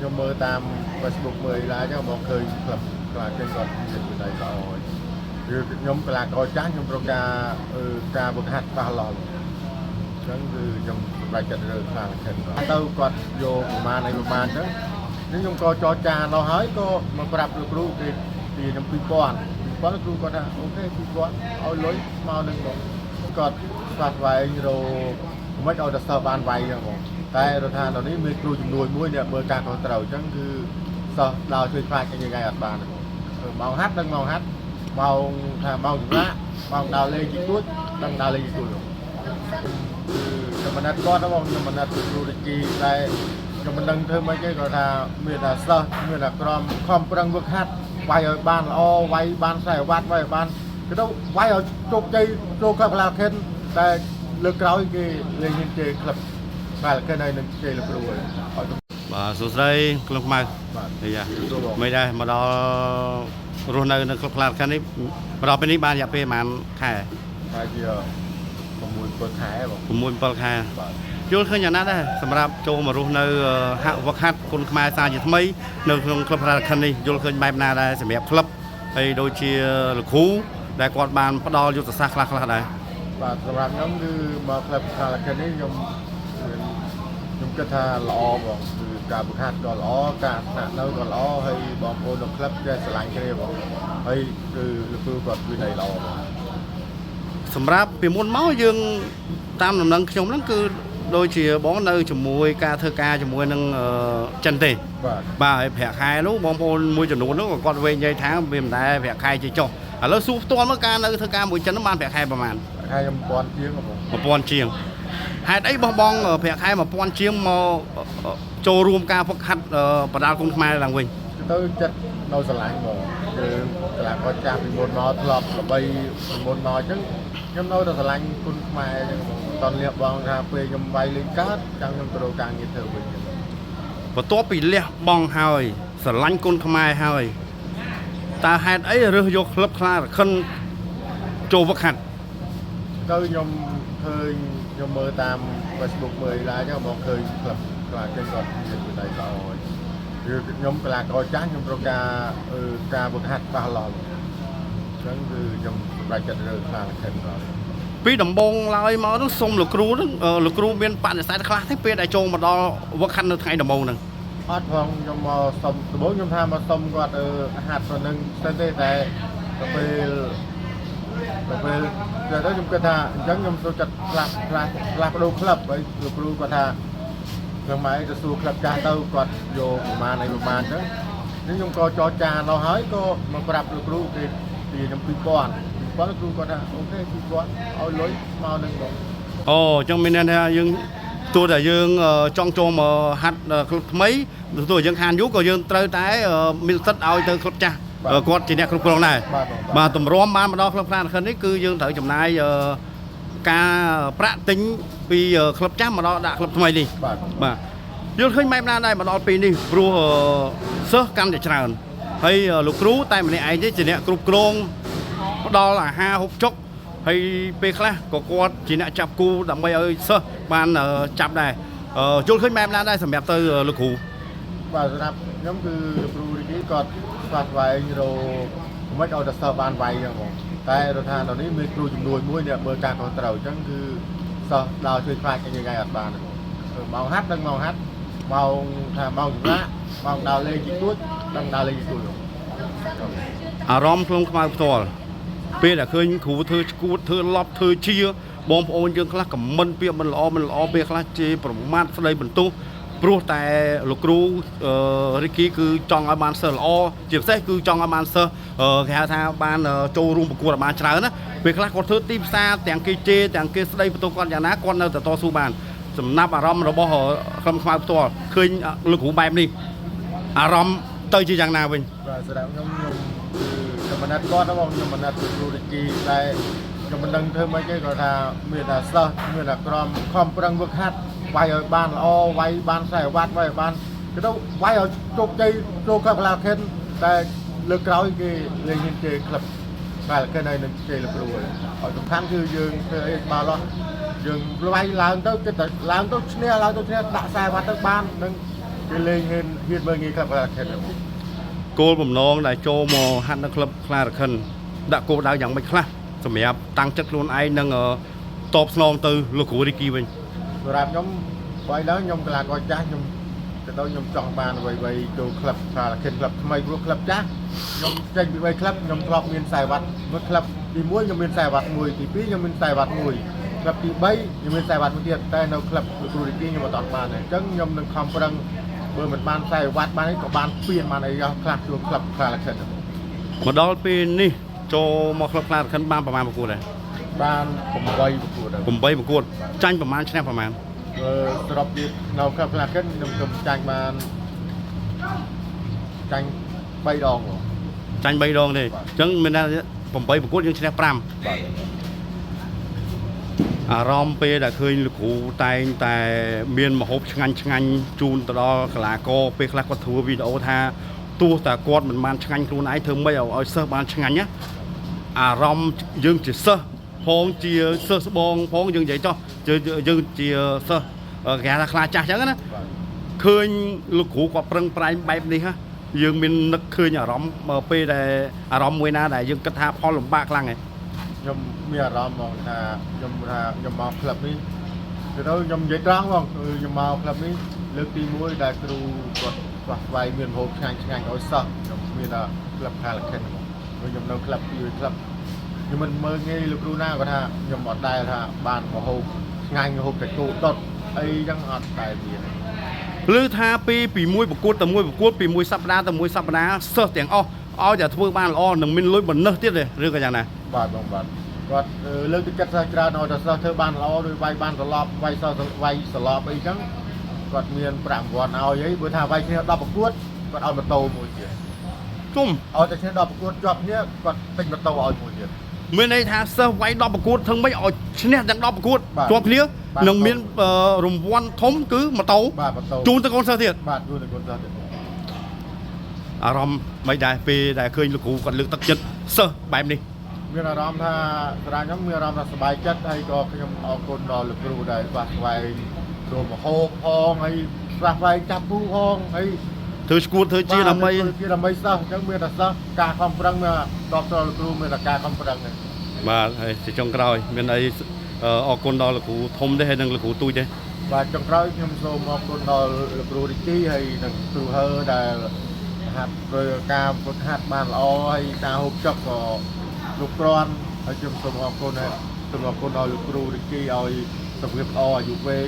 ខ្ញុំមើលតាម Facebook មើលឡាចឹងបងឃើញក្លឹបខ្លះចេញគាត់និយាយពីដៃល្អគឺខ្ញុំកីឡាករចាស់ខ្ញុំត្រូវការវឹកហាត់ប៉ះឡងអញ្ចឹងគឺខ្ញុំសម្រេចចិត្តរើខ្លាំងខិនទៅគាត់យកប្រមាណអីប្រមាណអញ្ចឹងខ្ញុំក៏ចរចានោះហើយក៏មកប្រាប់លោកគ្រូគេពីខ្ញុំ2000គ្រូគាត់ថាអូខេ2000ឲ្យលុយមកនឹងគាត់ស្វាត់វែងរោមិនឲ្យតែសើបានវាយចឹងបងតែរដ្ឋាភិបាលនេះមានគ្រូចំនួនមួយអ្នកមើលការខុសត្រូវអញ្ចឹងគឺសិស្សដល់ជួយខ្លាចអីថ្ងៃអត់បានម៉ោងហាត់ដឹងម៉ោងហាត់ម៉ោងថាម៉ោងសម្រាប់ម៉ោងដើរលេងជីទួចដឹងដើរលេងជីទួចខ្ញុំមិនណាត់គាត់បងខ្ញុំមិនណាត់គ្រូរាជីតែខ្ញុំមិនដឹងធ្វើម៉េចទេគាត់ថាមានតែសិស្សមានតែក្រុមខំប្រឹងវឹកហាត់វាយឲ្យបានល្អវាយបាន40វ៉ាត់វាយឲ្យបានគឺទៅវាយឲ្យជោគជ័យចូលក្លឹបកីឡាខិនតែលើកក្រោយគេលេងហ៊ានជេរក្លឹបបាទគេនៅនឹងជេរលោកគ្រូហើយបាទសួស្តីក្លឹបខ្មែរបាទយ៉ាមិនដែរមកដល់រស់នៅក្លឹបខ្លាខាងនេះមកដល់ពេលនេះបានរយៈពេលប្រហែលខែហើយជា6-7ខែបង6-7ខែបាទយល់ឃើញយ៉ាងណាដែរសម្រាប់ចូលមករស់នៅហាក់វឹកហាត់គុណខ្មែរសារជាថ្មីនៅក្នុងក្លឹបខ្លាខាងនេះយល់ឃើញបែបណាដែរសម្រាប់ក្លឹបហើយដូចជាលោកគ្រូដែលគាត់បានផ្ដល់យុទ្ធសាស្ត្រខ្លះដែរបាទសម្រាប់ខ្ញុំគឺមកក្លឹបខ្លាខាងនេះខ្ញុំគិតថាល្អបងគឺការបង្ហាត់ក៏ល្អការស្នាក់នៅក៏ល្អហើយបងប្អូនក្នុងក្លឹបចេះស្រឡាញ់គ្នាបងហើយគឺលោកគ្រូគាត់គឺល្អបងសម្រាប់ពីមុនមកយើងតាមដំណឹងខ្ញុំហ្នឹងគឺដូចជាបងនៅជាមួយការធ្វើការជាមួយនឹងចិនទេបាទហើយប្រាក់ខែនោះបងប្អូនមួយចំនួននោះក៏គាត់វែងនិយាយថាវាមិនដែរប្រាក់ខែជាចុះឥឡូវសួរផ្ទាល់មកការនៅធ្វើការមួយចិននោះបានប្រាក់ខែប្រហែលខែ1000ជាងបង1000ជាងហេតុអីបោះបង់ប្រាក់ខែ1000ជាងមកចូលរួមការហ្វឹកហាត់បណ្ដាលគុណខ្មែរឡើងវិញទៅចិត្តនៅស្រឡាញ់ហ្មងគឺកីឡាករចាស់ពីមុនមកធ្លាប់ល្បីពីមុនមកអញ្ចឹងខ្ញុំនៅតែស្រឡាញ់គុណខ្មែរអញ្ចឹងបងតន់លះបងថាពេលខ្ញុំវាយលេងកើតចាំខ្ញុំទៅរកការងារធ្វើវិញបន្ទាប់ពីលះបង់ហើយស្រឡាញ់គុណខ្មែរហើយតើហេតុអីរើសយកក្លឹបខ្លាខិនចូលហ្វឹកហាត់ទៅខ្ញុំឃើញខ្ញុំមើលតាម Facebook មើលឡាអញ្ចឹងមកឃើញក្លឹបខ្លាចេញគាត់និយាយពីដៃល្អគឺខ្ញុំកីឡាករចាស់ខ្ញុំត្រូវការវឹកហាត់ប៉ះឡងអញ្ចឹងគឺខ្ញុំសម្រេចចិត្តរើខ្លាំងខិនគាត់ពីដំបងឡើយមកនោះសុំលោកគ្រូហ្នឹងលោកគ្រូមានបដិសេធខ្លះទេពេលដែលចូលមកដល់វឹកហាត់នៅថ្ងៃដំបូងហ្នឹងអត់ផងខ្ញុំមកសុំដំបូងខ្ញុំថាមកសុំគាត់ហាត់ទៅនឹងស្ទើរទេតែពេលទៅខ្ញុំគិតថាអញ្ចឹងខ្ញុំចូលចិត្តផ្លាស់ប្ដូរក្លឹបហើយលោកគ្រូគាត់ថាខ្ញុំមកទៅសួរក្លឹបចាស់ទៅគាត់យកប្រមាណអីប្រមាណអញ្ចឹងខ្ញុំក៏ចរចានោះហើយក៏មកប្រាប់លោកគ្រូគេពីខ្ញុំ2000គ្រូគាត់ថាអូខេ2000ឲ្យលុយមកនឹងបងអូអញ្ចឹងមានន័យថាយើងទោះតែយើងចង់ចូលមកហាត់ក្លឹបថ្មីទោះយើងខានយូរក៏យើងត្រូវតែមានសិទ្ធិឲ្យទៅក្លឹបចាស់គាត់ជាអ្នកគ្រប់គ្រងដែរបាទតម្រាំបានមកដល់ក្លឹបខ្លាខាងនេះគឺយើងត្រូវចំណាយការប្រាក់ទិញពីក្លឹបចាស់មកដល់ដាក់ក្លឹបថ្មីនេះបាទយល់ឃើញបែបណាដែរមកដល់ពេលនេះព្រោះសិស្សកាន់តែច្រើនហើយលោកគ្រូតែម្នាក់ឯងទេជាអ្នកគ្រប់គ្រងផ្ដល់អាហារហូបចុកហើយពេលខ្លះក៏គាត់ជាអ្នកចាប់គូដើម្បីឲ្យសិស្សបានចាប់ដែរយល់ឃើញបែបណាដែរសម្រាប់ទៅលោកគ្រូបាទសម្រាប់ខ្ញុំគឺលោកគ្រូនេះគាត់ស្វាត់វែងរោមិនឲ្យតែសិស្សបានវាយចឹងបងតែរដ្ឋាភិបាលនេះមានគ្រូចំនួនមួយអ្នកមើលការខុសត្រូវអញ្ចឹងគឺសិស្សដល់ជួយខ្លាចអីថ្ងៃអត់បានម៉ោងហាត់ដឹងម៉ោងហាត់ម៉ោងថាម៉ោងសម្រាប់ម៉ោងដើរលេងជីទួចដឹងដើរលេងជីទួចអារម្មណ៍ក្នុងខ្មៅផ្ទាល់ពេលដែលឃើញគ្រូធ្វើឈួតធ្វើឡប់ធ្វើជាបងប្អូនយើងខ្លះខមមិនពាក្យមិនល្អពេលខ្លះជេរប្រមាថស្ដីបន្ទោសព្រោះតែលោកគ្រូរីគីគឺចង់ឲ្យបានសិស្សល្អជាពិសេសគឺចង់ឲ្យបានសិស្សគេហៅថាបានចូលរួមប្រកួតឲ្យបានច្រើនណាពេលខ្លះគាត់ធ្វើទីផ្សារទាំងគេជេរទាំងគេស្ដីបន្ទោសគាត់យ៉ាងណាគាត់នៅតែតស៊ូបានសំណាប់អារម្មណ៍របស់ក្រុមខ្មៅផ្ទាល់ឃើញលោកគ្រូបែបនេះអារម្មណ៍ទៅជាយ៉ាងណាវិញបាទសម្រាប់ខ្ញុំមិនណាត់គាត់ទេបងខ្ញុំមិនណាត់គ្រូរីគីតែខ្ញុំមិនដឹងធ្វើម៉េចទេគាត់ថាមានតែសិស្សមានតែក្រុមខំប្រឹងវឹកហាត់វាយឲ្យបានល្អវាយបាន40វ៉ាត់វាយឲ្យបានគឺទៅវាយឲ្យជោគជ័យចូលក្លឹបកីឡាខិនតែលើកក្រោយគេលេងហ៊ានជេរក្លឹបកីឡាខិនហើយនឹងជេរលោកគ្រូហើយសំខាន់គឺយើងធ្វើអីបានឡោះយើងវាយឡើងទៅគិតតែឡើងទៅឈ្នះដាក់40វ៉ាត់ទៅបាននឹង cái lên hiện bơi nghe club là khen được គោលបំណងដែលចូលមកហាត់នៅក្លឹបខ្លារខិនដាក់គោលដៅយ៉ាងម៉េចខ្លះសម្រាប់តាំងចិត្តខ្លួនឯងនឹងតបស្នងទៅលោកគ្រូរីគីវិញ rồi làm nhóm vậy đó nhóm là coi chắc nhóm cái đó nhóm chọn bàn vậy đồ club là khen club mày vừa club chắc nhóm tranh bị vậy club nhóm club miền Sài Gòn với club thì muối nhóm miền Sài Gòn mùi thì phí nhóm miền Sài Gòn mùi club thì bay nhóm miền Sài Gòn một tiền đây nó clubលោកគ្រូរីគីខ្ញុំអត់បានទេអញ្ចឹងខ្ញុំនឹងខំប្រឹងបើមិនបានខ្សែវត្តបាននេះក៏បានពៀនបានអីខ្លះជួក្លឹបខ្លារខិន មកដល់ពេលនេះចូលមកក្លឹបខ្លារខិនបានប្រមាណប្រកួតដែរ បាន8ប្រកួតដែរ 8ប្រកួតចាញ់ប្រមាណឈ្នះប្រមាណ សរុបទៀតនៅក្លឹបខ្លារខិនខ្ញុំចាញ់បានចាញ់3ដង ចាញ់3ដងទេអញ្ចឹងមានថា8ប្រកួតយើងឈ្នះ5 បាទ អារម្មណ៍ពេលដែលឃើញលោកគ្រូតែងតែមានម្ហូបឆ្ងាញ់ជូនទៅដល់កីឡាករពេលខ្លះគាត់ធ្វើវីដេអូថាទោះតែគាត់មិនបានឆ្ងាញ់ខ្លួនឯងធ្វើមិនឲ្យសិស្សបានឆ្ងាញ់ណាអារម្មណ៍យើងជាសិស្សផងជាសិស្សស្បងផងយើងនិយាយចោះយើងជាសិស្សគេថាខ្លាចាស់អញ្ចឹងណាឃើញលោកគ្រូគាត់ប្រឹងប្រែងបែបនេះហ៎យើងមាននឹកឃើញអារម្មណ៍ពេលដែលអារម្មណ៍មួយណាដែលយើងគិតថាផលលំបាកខ្លាំងឯង ខ្ញុំមានអារម្មណ៍មកថាខ្ញុំមកក្លឹបនេះទៅខ្ញុំនិយាយត្រង់បងខ្ញុំមកក្លឹបនេះលើកទី1ដែលគ្រូគាត់ស្វាស្វែងមានម្ហូបឆ្ងាញ់ឲ្យសិស្សខ្ញុំមានក្លឹបខាលខិនខ្ញុំនៅក្លឹបពីក្លឹបខ្ញុំមិនមើលងាយលោកគ្រូណាគាត់ថាខ្ញុំអត់ដែលថាបានម្ហូបឆ្ងាញ់ម្ហូបតែគោដុតអីចឹងអត់តែមាន ឬថាពីមួយប្រកួតទៅមួយប្រកួតពីមួយសប្តាហ៍ទៅមួយសប្តាហ៍សិស្សទាំងអស់ឲ្យតែធ្វើបានល្អនឹងមានលុយបណ្ណឹះទៀតទេឬក៏យ៉ាងណា បាទបងបាទគាត់លើកទឹកចិត្តសិស្សច្រើនឲ្យតែសិស្សធ្វើបានល្អឬវាយបានត្រឡប់វាយសិស្សវាយត្រឡប់អីចឹងគាត់មាន5រង្វាន់ឲ្យអីបើថាវាយគ្នា10ប្រកួតគាត់ឲ្យម៉ូតូមួយទៀត គុំ ឲ្យតែគ្នា10ប្រកួតជាប់គ្នាគាត់ទិញម៉ូតូឲ្យមួយទៀត មានន័យថាសិស្សវាយ10ប្រកួតធ្វើម៉េចឲ្យឈ្នះទាំង10ប្រកួតជាប់គ្នានឹងមានរង្វាន់ធំគឺម៉ូតូ បាទម៉ូតូ ជូនទៅកូនសិស្សទៀត បាទជូនទៅកូនសិស្សទៀត អារម្មណ៍មិនដែរពេលដែលឃើញលោកគ្រូគាត់លើកទឹកចិត្តសិស្សបែបនេះ មានអារម្មណ៍ថាស្រាខ្ញុំមានអារម្មណ៍ថាសប្បាយចិត្តហើយក៏ខ្ញុំអរគុណដល់លោកគ្រូដែលស្វាស្វែងរួមមហោបផងហើយស្វាស្វែងចាប់ពូផងហើយ ធ្វើស្គួតធ្វើជាដើម្បី ជាដើម្បីសិស្សអញ្ចឹងមានតែសិស្សការខំប្រឹងមានដល់ដល់លោកគ្រូមានតែការខំប្រឹងហ្នឹង បាទហើយជាចុងក្រោយមានអីអរគុណដល់លោកគ្រូធំទេហើយនិងលោកគ្រូទូចទេ បាទចុងក្រោយខ្ញុំសូមអរគុណដល់លោកគ្រូរីគីហើយនិងគ្រូហើដែលហាត់ធ្វើការហ្វឹកហាត់បានល្អហើយការហូបចុកក៏គ្រប់គ្រាន់ហើយខ្ញុំសូមអរគុណហើយសូមអរគុណដល់លោកគ្រូរីគីឲ្យសុខភាពល្អអាយុវែង